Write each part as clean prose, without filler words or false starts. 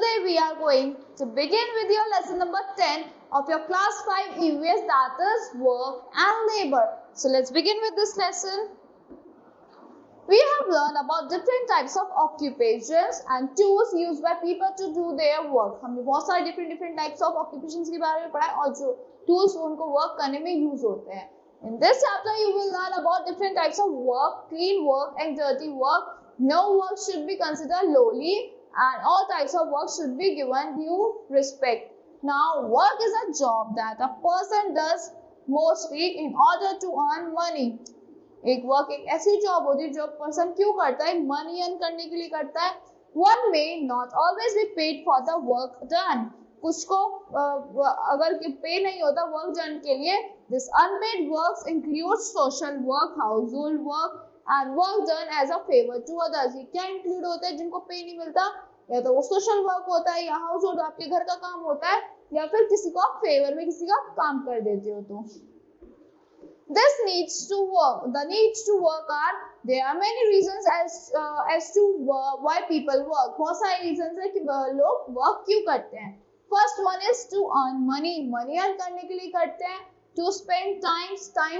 Today we are going to begin with your lesson number 10 of your class 5 EVS, that is work and labor. So let's begin with this lesson. We have learned about different types of occupations and tools used by people to do their work. हमने बहुत सारे different types of occupations के बारे में पढ़ा है और जो tools उनको work करने में use होते हैं. In this chapter you will learn about different types of work, clean work and dirty work. No work should be considered lowly and all types of work should be given due respect. Now, work is a job that a person does mostly in order to earn money. एक work एक ऐसी job होती है जो person क्यों करता है, money earn करने के लिए करता है. One may not always be paid for the work done. कुछ को अगर पे नहीं होता वर्क डन के लिए. This unpaid works includes social work, household work and work done as a favor to others. ये क्या इंक्लूड होता है जिनको पे नहीं मिलता? या तो वो सोशल वर्क होता है या हाउस होल्ड आपके घर का काम होता है या फिर किसी को आप फेवर में किसी का काम कर देते हो. तो this needs to work. The needs to work are, there are many reasons as to why people work. बहुत सारे reasons है कि लोग work क्यों करते हैं. First one is to earn money. Money earn करने के लिए करते हैं. To spend time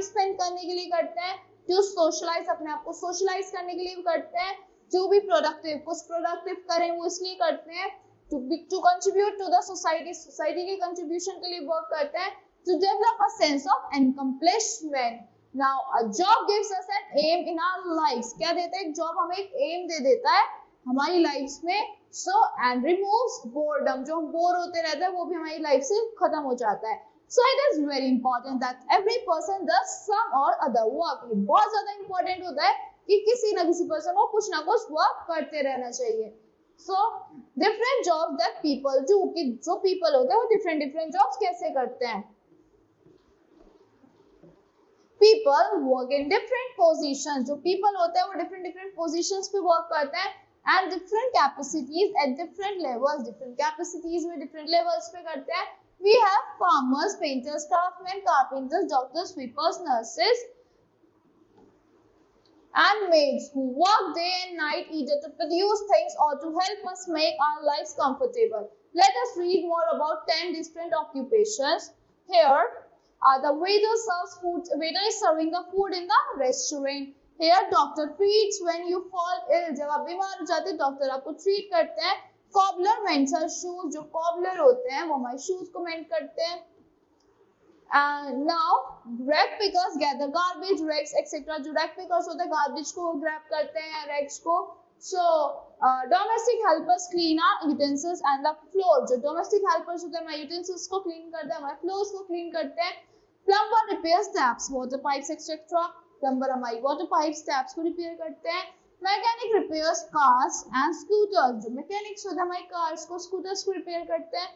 spend करने के लिए करते हैं. To socialize, अपने आप को socialize करने के लिए भी करते हैं. To be productive, कुछ productive करें वो इसलिए करते हैं. To contribute to the society, society के contribution के लिए work करते हैं. To develop a sense of accomplishment. Now, a job gives us an aim in our lives. क्या देता है? एक job हमें एक aim दे देता है हमारी lives में. So, and removes boredom. जो हम bore होते रहते हैं वो भी हमारी life से खत्म हो जाता है. So, it is very important that every person does some or other work. ये बहुत ज़्यादा important होता है कि किसी न किसी person को कुछ ना कुछ work करते रहना चाहिए. So, different jobs that people do. कि जो people होते हैं वो different jobs कैसे करते हैं? People work in different positions. जो people होते हैं वो different positions पे work करते हैं and different capacities at different levels. Different capacities में different levels पे करते हैं. We have farmers, painters, craftsmen, carpenters, doctors, sweepers, nurses and maids who work day and night either to produce things or to help us make our lives comfortable. Let us read more about 10 different occupations. Here the waiter serves food. Waiter is serving the food in the restaurant. Here doctor treats when you fall ill. जब आप बीमार हो जाते हैं doctor आपको treat करते हैं. Cobbler mends our shoes. जो cobbler होते हैं वो हमारे shoes को mend करते हैं. And now rag pickers gather garbage, rags etc. जो rag pickers होते हैं garbage को grab करते हैं rags को. So domestic helpers clean our utensils and the floor. जो domestic helpers होते हैं हमारे utensils को clean करते हैं, हमारे floors को clean करते हैं. Plumber repairs taps, water pipes etc. Plumber हमारी water pipes, taps को repair करते हैं. Mechanic repairs cars and scooters. जो mechanics होते हैं हमारी cars को, scooters को repair करते हैं.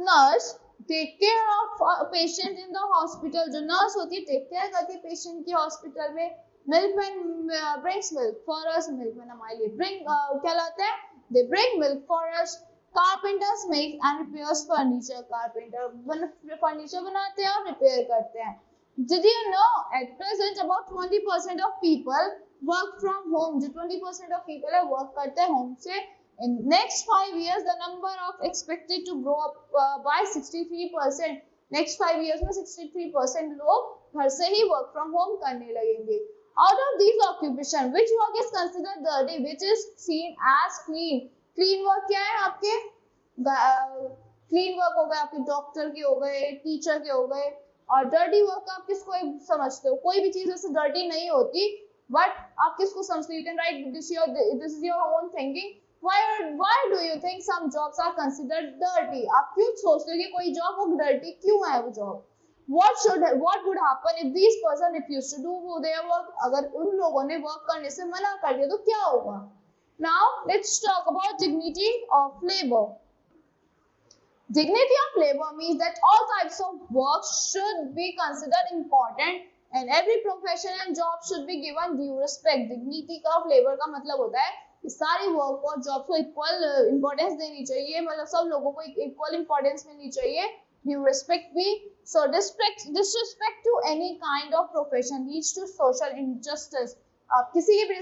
Nurse take care of a patient in the hospital. जो nurse होती है take care करती है patient की hospital में. Milkman brings milk for us. Milkman हमारे लिए bring क्या लाते हैं? They bring milk for us. Carpenters make and repairs furniture. Carpenter furniture बनाते हैं और repair करते हैं. Did you know at present about 20% of people work from home. जो 20% of people है work करते हैं home से. In next 5 years, the number of expected to grow up by 63%. Next 5 years में 63% लोग घर से ही work from home करने लगेंगे. Out of these occupations, which work is considered dirty, which is seen as clean? Clean work क्या है आपके? Clean work हो गए आपके डॉक्टर के हो गए, टीचर के हो गए. और dirty work आप किसको समझते हो? कोई भी चीज ऐसे dirty नहीं होती, but आप किसको समझते हो? You can write this is your own thinking. Why do you think some jobs are considered dirty? आप क्यों सोचते हो कि कोई job वो dirty क्यों है वो job? What would happen if these person refuse to do their work? अगर उन लोगों ने work करने से मना कर दिया तो क्या होगा? Now let's talk about dignity of labor. Dignity of labor means that all types of work should be considered important and every profession and job should be given due respect. Dignity of labor का मतलब होता है सारी work और job को equal importance देनी चाहिए. मतलब सब लोगों को इक्वल इंपॉर्टेंस मिलनी चाहिए. ड्यू रिस्पेक्ट भी. सो disrespect to any kind of profession leads to social injustice. आप किसी की भी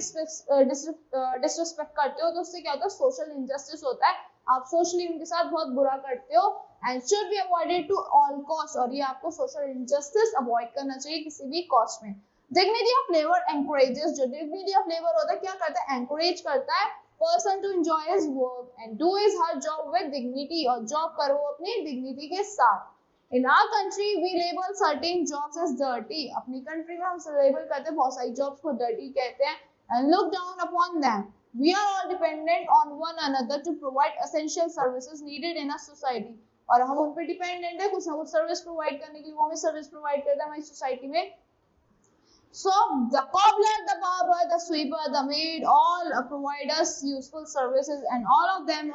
डिसरिस्पेक्ट करते हो तो उससे क्या होता है, सोशल इंजस्टिस होता है, आप सोशली उनके साथ बहुत बुरा करते हो and should be avoided to all cost, और ये आपको सोशल इंजस्टिस अवॉइड करना चाहिए किसी भी कॉस्ट में। डिग्निटी ऑफ लेबर एनकरेजेस, जो डिग्निटी ऑफ लेबर होता है क्या करता है, एनकरेज करता है person to enjoy his work and do his her job with dignity, और जॉब करो अपनी डिग्निटी के साथ। In our country, we label certain jobs as dirty. अपनी कंट्री में हम लेबल करते हैं बहुत सारी जॉब्स को dirty कहते हैं and look down upon them. We are all dependent on one another to provide essential services needed in a society. और हम उन पे डिपेंडेंट है, कुछ ना कुछ सर्विस प्रोवाइड करने के लिए, वो हमें सर्विस प्रोवाइड करता है हमारी सोसाइटी में। So the cobbler, the barber, the sweeper, the maid, all provide us useful services, and all of them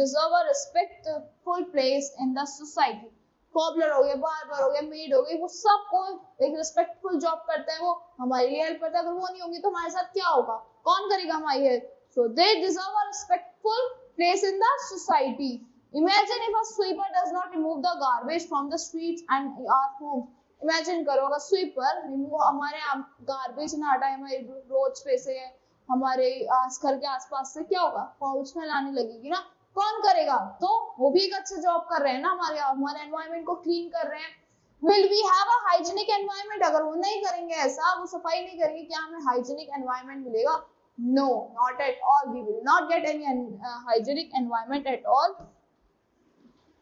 deserve a respectful place in the society. Cobbler हो गया, बार्बर हो गया, मेड हो गई, वो सबको एक रिस्पेक्टफुल जॉब करता है, वो हमारे लिए हेल्प करता है। अगर वो नहीं होंगी तो हमारे साथ क्या होगा, कौन करेगा हमारी help? So they deserve a respectful place in the society. Imagine if a sweeper does not remove the garbage from the streets and our home. Imagine करो अगर स्वीपर रिमूव हमारे गार्बेज ना हटाए हमारे रोड पे से, हमारे घर के आसपास से, क्या होगा, पाउच में लाने लगेगी ना, कौन करेगा? तो वो भी एक अच्छा जॉब कर रहे हैं ना, हमारे एनवायरनमेंट को क्लीन कर रहे हैं। Will we have a hygienic environment? अगर वो नहीं करेंगे ऐसा, वो सफाई नहीं करेंगे, क्या हमें हाइजीनिक एनवायरनमेंट मिलेगा? No, not at all, we will not get any hygienic environment at all.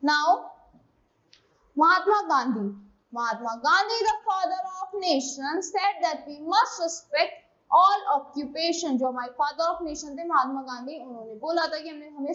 Now Mahatma Gandhi, the father of nation, said that we must respect all occupation. जो हमारे फादर ऑफ नेशन थे महात्मा गांधी, उन्होंने बोला था कि हमें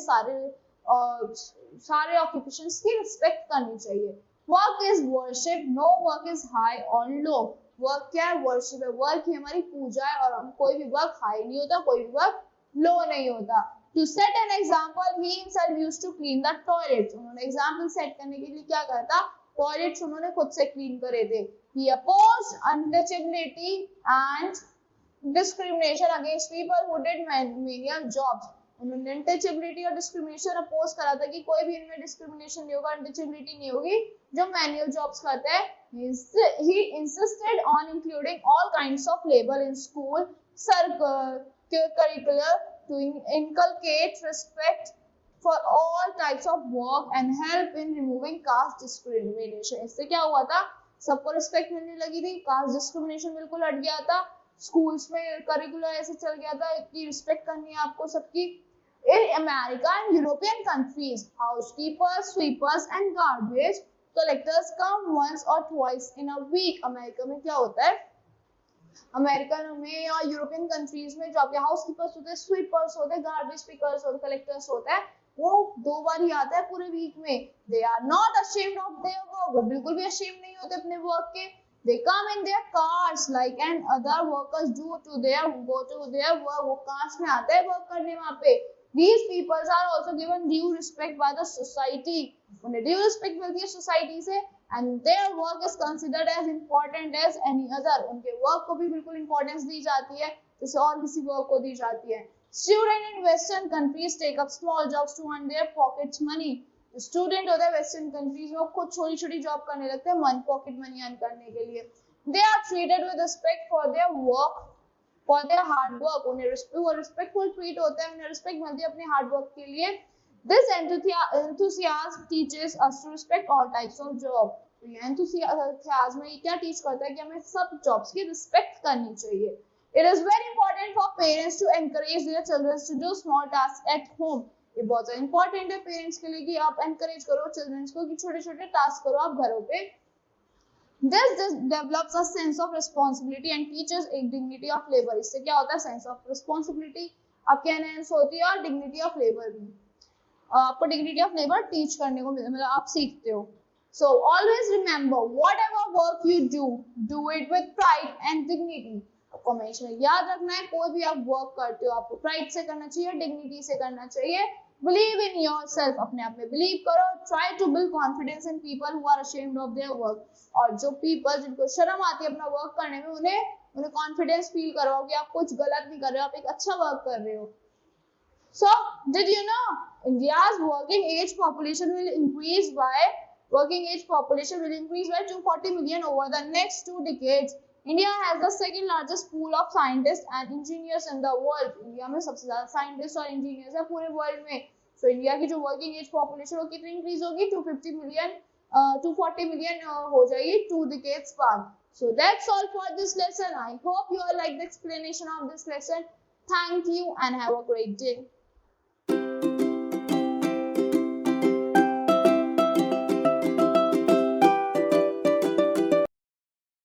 सारे ऑक्यूपेशंस की रिस्पेक्ट करनी चाहिए। Work is worship, no work is high और लो। वर्क क्या है? वर्शिप है, वर्क ही हमारी पूजा है, और कोई भी वर्क हाई नहीं होता, कोई भी वर्क लो नहीं होता। To set an example, he himself used to clean the toilets. उन्होंने एग्जाम्पल सेट करने के लिए क्या करता, टॉयलेट्स उन्होंने खुद से क्लीन करे थे। He opposed untouchability and discrimination against people who did manual jobs. उन्होंने अनटचेबिलिटी और डिस्क्रिमिनेशन अपोज करा था कि कोई भी इनमें डिस्क्रिमिनेशन नहीं होगा, अनटचेबिलिटी नहीं होगी जो मैनुअल जॉब्स करते हैं। He insisted on including all kinds of labor in school curricular to inculcate respect for all types of work and help in removing caste discrimination. इससे क्या हुआ था, सबको रिस्पेक्ट मिलने लगी थी, कास्ट डिस्क्रिमिनेशन बिल्कुल हट गया था, स्कूल्स में करिकुलर ऐसे चल गया था कि रिस्पेक्ट करनी है आपको सबकी। In America and European countries, housekeepers, sweepers and garbage collectors come once or twice in a week. America में क्या होता है, अमेरिकन में और यूरोपियन कंट्रीज में जो आपके हाउसकीपर्स होते हैं, स्वीपर्स होते हैं, गार्बेज पिकर्स और कलेक्टर्स होते हैं, वो 2 बार ही आता है पूरे वीक में। They are not ashamed of their work, वो बिल्कुल भी ashamed नहीं होते अपने वर्क के। They come in their cars like and other workers do go to their work, वो cars में आते हैं वर्क करने वहाँ पे। These people are also given due respect by the society, उन्हें due respect मिलती है सोसाइटी से, and their work is considered as important as any other, उनके वर्क को भी बिल्कुल इंपॉर्टेंस दी जाती है जैसे और किसी वर्क को दी जाती है। Students in Western countries take up small jobs to earn their pocket money. Student होता है वेस्टर्न कंट्रीज में, खुद छोटी छोटी जॉब करने लगते हैं पॉकेट मनी अर्न करने के लिए। They are treated with respect for their work, for their hard work, उन्हें रिस्पेक्टफुल ट्रीट होता है, उन्हें रिस्पेक्ट मिलती है अपने हार्ड वर्क के लिए। This enthusiasm teaches us to respect all types of job. ये enthusiasm में क्या टीच करता है कि हमें सब जॉब्स की रिस्पेक्ट करनी चाहिए। It is very important for parents to encourage their children to do small tasks at home. ये बहुत ज्यादा इंपॉर्टेंट है पेरेंट्स के लिए कि आप एनकरेज करो चिल्ड्रंस को कि छोटे छोटे टास्क करो आप घरों पे। This develops a sense of responsibility and teaches a dignity of labor. इससे क्या होता है, सेंस ऑफ रिस्पॉन्सिबिलिटी आपके एनहेंस होती है और डिग्निटी ऑफ लेबर भी आपको डिग्निटी ऑफ लेबर टीच करने को मतलब आप सीखते हो। So always remember, whatever work you do it with pride and dignity. आपको हमेशा याद रखना है कोई भी आप वर्क करते हो आपको प्राइड से करना चाहिए, डिग्निटी से करना चाहिए। Believe in yourself, अपने आप में बिलीव करो। Try to build confidence in people who are ashamed of their work. और जो people जिनको शर्म आती है अपना वर्क करने में, उन्हें कॉन्फिडेंस फील करो कि आप कुछ गलत नहीं कर रहे हो, आप एक अच्छा वर्क कर रहे हो। So, did you know India's working age population will increase by 240 million over the next 2 decades. India has the second largest pool of scientists and engineers in the world. India में सबसे ज्यादा scientist और engineers है पूरे world में. So India की जो working as population वो कितनी इंक्रीज होगी? 250 मिलियन 240 मिलियन हो जाएगी 2 decades बाद. So that's all for this lesson. I hope you all like the explanation of this lesson. Thank you and have a great day.